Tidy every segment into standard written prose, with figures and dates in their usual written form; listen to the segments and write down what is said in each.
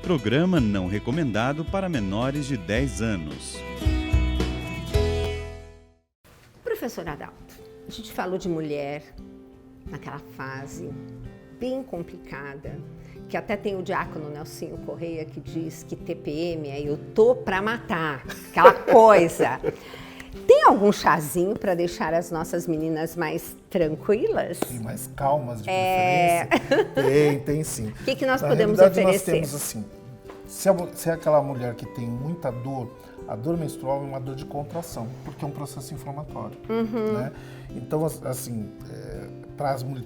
Programa não recomendado para menores de 10 anos. Professor Adalto, a gente falou de mulher naquela fase bem complicada, que até tem o diácono Nelsinho Correia que diz que TPM é eu tô pra matar, aquela coisa. Tem algum chazinho para deixar as nossas meninas mais tranquilas? E mais calmas, de preferência? Tem sim. O que nós Na oferecer? Nós temos assim, se é aquela mulher que tem muita dor, a dor menstrual é uma dor de contração, porque é um processo inflamatório, né? Então, assim,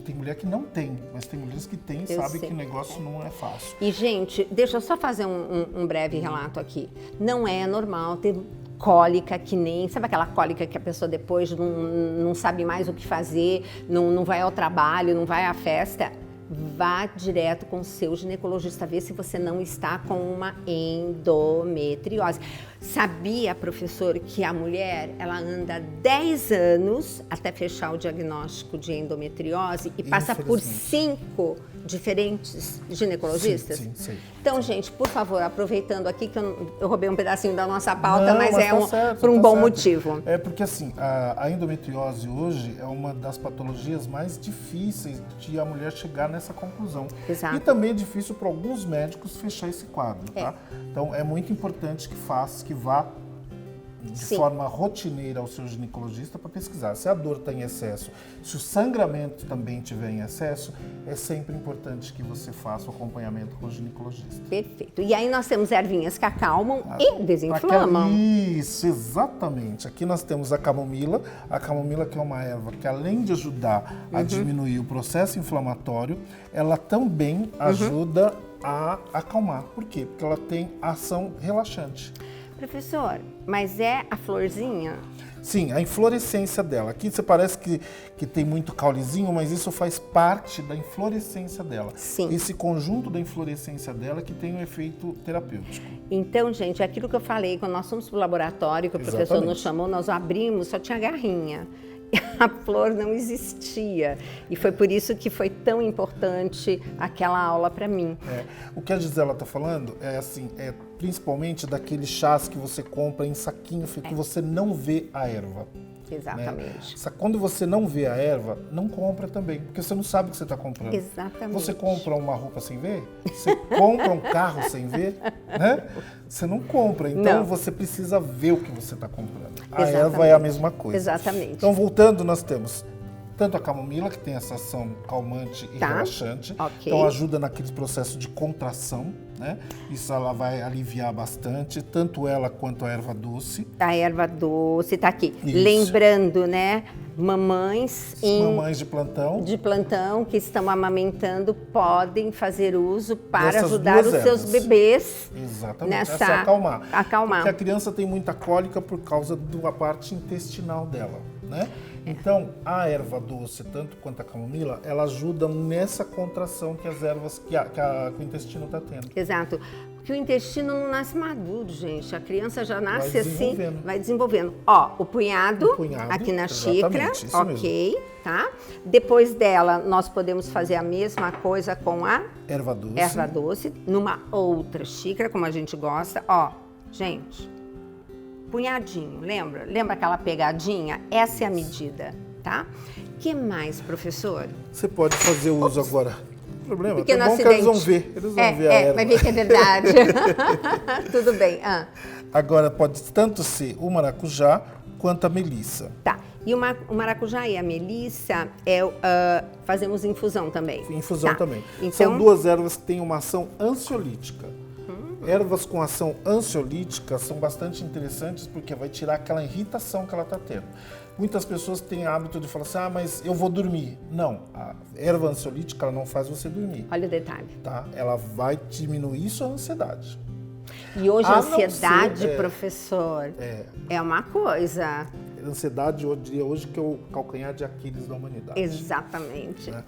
tem mulher que não tem, mas tem mulheres que têm e sabem que o negócio não é fácil. E, gente, deixa eu só fazer um breve relato aqui. Não é normal ter cólica que nem... Sabe aquela cólica que a pessoa depois não sabe mais o que fazer, não vai ao trabalho, não vai à festa? Vá direto com o seu ginecologista, ver se você não está com uma endometriose. Sabia, professor, que a mulher, ela anda 10 anos até fechar o diagnóstico de endometriose e passa por 5 diferentes ginecologistas? Sim. Então, gente, por favor, aproveitando aqui que eu roubei um pedacinho da nossa pauta, mas é por um bom motivo. É porque, assim, a endometriose hoje é uma das patologias mais difíceis de a mulher chegar nessa conclusão. Exato. E também é difícil para alguns médicos fechar esse quadro, tá? Então, é muito importante que vá de forma rotineira ao seu ginecologista para pesquisar. Se a dor está em excesso, se o sangramento também estiver em excesso, é sempre importante que você faça o acompanhamento com o ginecologista. Perfeito. E aí nós temos ervinhas que acalmam e desinflamam. Isso, exatamente. Aqui nós temos a camomila que é uma erva que além de ajudar a diminuir o processo inflamatório, ela também ajuda a acalmar. Por quê? Porque ela tem ação relaxante. Professor, mas é a florzinha? Sim, a inflorescência dela. Aqui você parece que tem muito caulezinho, mas isso faz parte da inflorescência dela. Sim. Esse conjunto da inflorescência dela que tem um efeito terapêutico. Então, gente, é aquilo que eu falei, quando nós fomos para o laboratório, que o professor nos chamou, nós abrimos, só tinha garrinha. A flor não existia. E foi por isso que foi tão importante aquela aula para mim. O que a Gisela está falando é assim, principalmente daqueles chás que você compra em saquinho, que você não vê a erva. Exatamente. Né? Quando você não vê a erva, não compra também, porque você não sabe o que você está comprando. Exatamente. Você compra uma roupa sem ver? Você compra um carro sem ver? Né? Você não compra, então você precisa ver o que você está comprando. A erva é a mesma coisa. Exatamente. Então, voltando, nós temos tanto a camomila, que tem essa ação calmante e relaxante, então ajuda naquele processo de contração, né? Isso ela vai aliviar bastante, tanto ela quanto a erva doce. A erva doce está aqui. Isso. Lembrando, né, mamães de plantão que estão amamentando podem fazer uso para dessas ajudar os seus bebês. Exatamente, essa acalmar. Acalmar. Porque a criança tem muita cólica por causa da parte intestinal dela, né? Então, a erva doce, tanto quanto a camomila, ela ajuda nessa contração que as ervas, que o intestino está tendo. Exato. Porque o intestino não nasce maduro, gente. A criança já nasce assim, vai desenvolvendo. Ó, o punhado aqui na xícara, ok, tá? Depois dela, nós podemos fazer a mesma coisa com a erva doce, numa outra xícara, como a gente gosta. Ó, gente, punhadinho, lembra? Lembra aquela pegadinha? Essa é a medida, tá? O que mais, professor? Você pode fazer uso agora. Não tem problema, pequeno é bom acidente. Que eles vão ver a erva. Vai ver que é verdade. Tudo bem. Agora, pode tanto ser o maracujá quanto a melissa. Tá. E o maracujá e a melissa fazemos infusão também. Infusão também. Então, são duas ervas que têm uma ação ansiolítica. Ervas com ação ansiolítica são bastante interessantes porque vai tirar aquela irritação que ela está tendo. Muitas pessoas têm hábito de falar assim, mas eu vou dormir. Não, a erva ansiolítica ela não faz você dormir. Olha o detalhe. Tá? Ela vai diminuir sua ansiedade. E hoje a ansiedade, professor, é uma coisa. A ansiedade, eu diria hoje, que é o calcanhar de Aquiles da humanidade. Exatamente. Né?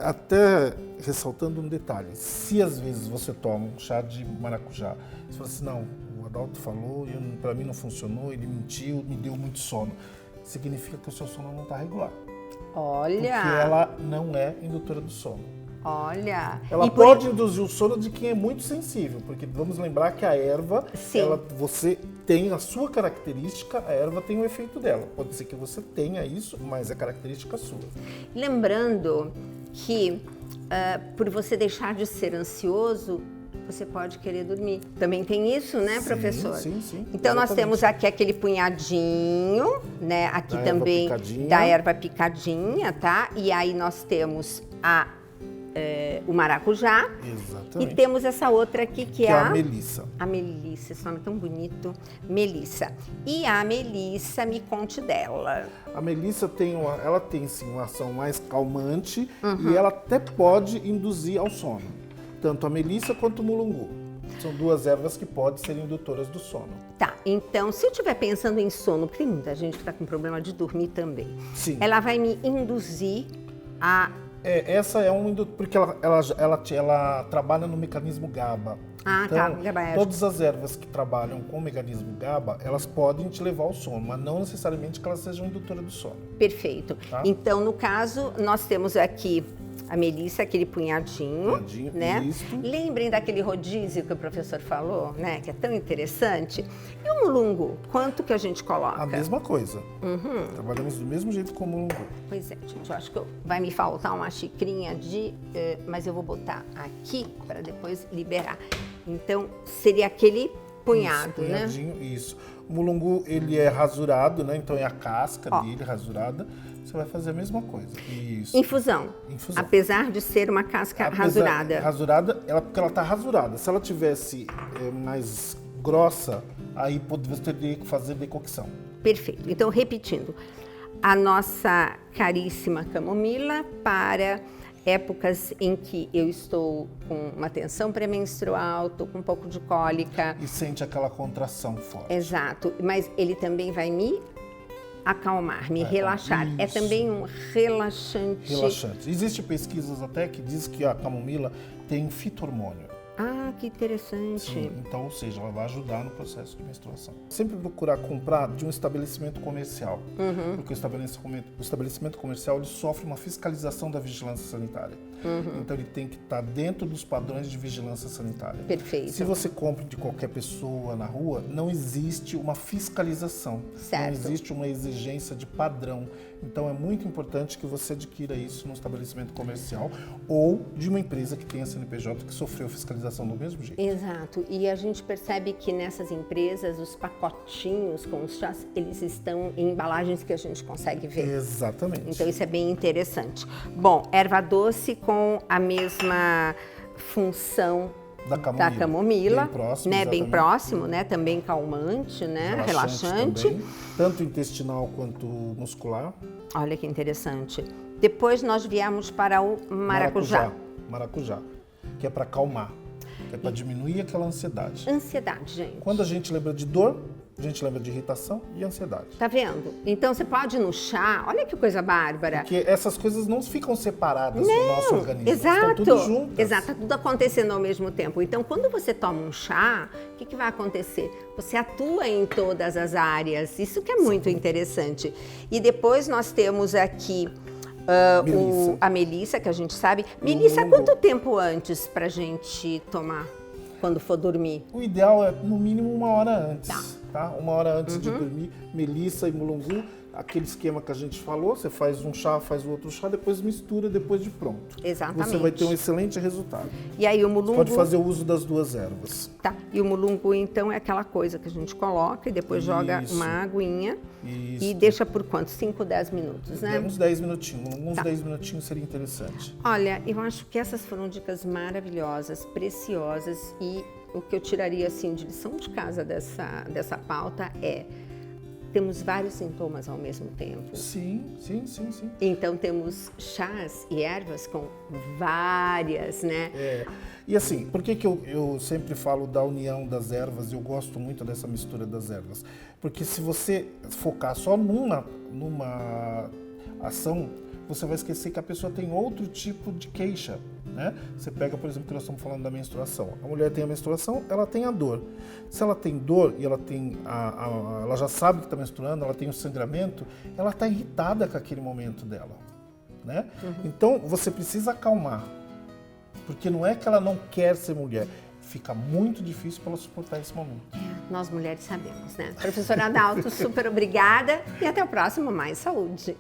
Até ressaltando um detalhe, se às vezes você toma um chá de maracujá, você fala assim, não, o Adalto falou, para mim não funcionou, ele mentiu, me deu muito sono, significa que o seu sono não está regular. Olha! Porque ela não é indutora do sono. Olha. Ela pode induzir o sono de quem é muito sensível, porque vamos lembrar que a erva, você tem a sua característica, a erva tem o efeito dela. Pode ser que você tenha isso, mas é característica sua. Lembrando que por você deixar de ser ansioso, você pode querer dormir. Também tem isso, né, professor? Sim. Então, nós temos aqui aquele punhadinho, né? Aqui da também da erva picadinha, tá? E aí nós temos o maracujá. Exatamente. E temos essa outra aqui que é a melissa. A melissa, esse nome é tão bonito. Melissa. E a melissa, me conte dela. A melissa ela tem sim uma ação mais calmante e ela até pode induzir ao sono. Tanto a melissa quanto o mulungu. São duas ervas que podem ser indutoras do sono. Tá, então se eu estiver pensando em sono, porque tem muita gente que está com problema de dormir também. Sim. Ela vai me induzir a... essa é porque ela trabalha no mecanismo GABA. Então, GABA. Todas as ervas que trabalham com o mecanismo GABA, elas podem te levar ao sono, mas não necessariamente que elas sejam indutoras do sono. Perfeito. Tá? Então, no caso, nós temos aqui a melissa, aquele punhadinho, né? Isso. Lembrem daquele rodízio que o professor falou, né? Que é tão interessante. E o mulungu, quanto que a gente coloca? A mesma coisa. Trabalhamos do mesmo jeito com o mulungu. Pois é, gente, eu acho que vai me faltar uma xicrinha mas eu vou botar aqui para depois liberar. Então, seria aquele punhado, né? Isso. O mulungu, ele é rasurado, né? Então é a casca dele rasurada. Você vai fazer a mesma coisa. Isso. Infusão. Apesar de ser uma casca rasurada. Porque ela está rasurada. Se ela tivesse mais grossa, aí você teria que fazer decocção. Perfeito. Então, repetindo, a nossa caríssima camomila para épocas em que eu estou com uma tensão pré-menstrual, estou com um pouco de cólica. E sente aquela contração forte. Exato. Mas ele também vai me acalmar, me relaxar. Isso. É também um relaxante. Existem pesquisas até que dizem que a camomila tem fito-hormônio. Ah, que interessante. Sim, então, ou seja, ela vai ajudar no processo de menstruação. Sempre procurar comprar de um estabelecimento comercial, porque o estabelecimento comercial ele sofre uma fiscalização da vigilância sanitária. Então, ele tem que estar dentro dos padrões de vigilância sanitária. Perfeito. Se você compra de qualquer pessoa na rua, não existe uma fiscalização. Certo. Não existe uma exigência de padrão. Então, é muito importante que você adquira isso num estabelecimento comercial ou de uma empresa que tenha CNPJ que sofreu fiscalização do mesmo jeito. Exato. E a gente percebe que nessas empresas, os pacotinhos com os chás, eles estão em embalagens que a gente consegue ver. Exatamente. Então, isso é bem interessante. Bom, erva doce com a mesma função da camomila, bem próximo, né? Bem próximo, né? Também calmante, né? Relaxante. Também, tanto intestinal quanto muscular. Olha que interessante. Depois nós viemos para o maracujá. Maracujá, que é para acalmar, que é para diminuir aquela ansiedade. Ansiedade, gente. Quando a gente lembra de dor, a gente lembra de irritação e ansiedade. Tá vendo? Então você pode ir no chá, olha que coisa bárbara. Porque essas coisas não ficam separadas no nosso organismo. Exato. Estão tudo juntas. Exato, tá tudo acontecendo ao mesmo tempo. Então, quando você toma um chá, o que vai acontecer? Você atua em todas as áreas. Isso que é muito interessante. E depois nós temos aqui a melissa, que a gente sabe. Melissa, quanto tempo antes pra gente tomar quando for dormir? O ideal é, no mínimo, 1 hora antes. Tá? 1 hora antes de dormir, melissa e mulungu, aquele esquema que a gente falou, você faz um chá, faz o outro chá, depois mistura, depois de pronto. Exatamente. Você vai ter um excelente resultado. E aí o mulungu... Você pode fazer o uso das duas ervas. Tá, e o mulungu então é aquela coisa que a gente coloca e depois joga uma aguinha e deixa por quanto? 5, 10 minutos, né? Uns 10 minutinhos, uns 10 minutinhos seria interessante. Olha, eu acho que essas foram dicas maravilhosas, preciosas e o que eu tiraria assim de lição de casa dessa pauta é: temos vários sintomas ao mesmo tempo. Sim. Então temos chás e ervas com várias, né? E assim, por que eu sempre falo da união das ervas e eu gosto muito dessa mistura das ervas? Porque se você focar só numa ação, você vai esquecer que a pessoa tem outro tipo de queixa, né? Você pega, por exemplo, que nós estamos falando da menstruação. A mulher tem a menstruação, ela tem a dor. Se ela tem dor e ela tem ela já sabe que está menstruando, ela tem o sangramento, ela está irritada com aquele momento dela, né? Então, você precisa acalmar. Porque não é que ela não quer ser mulher, fica muito difícil para ela suportar esse momento. Nós mulheres sabemos, né? Professora Adalto, super obrigada e até o próximo Mais Saúde.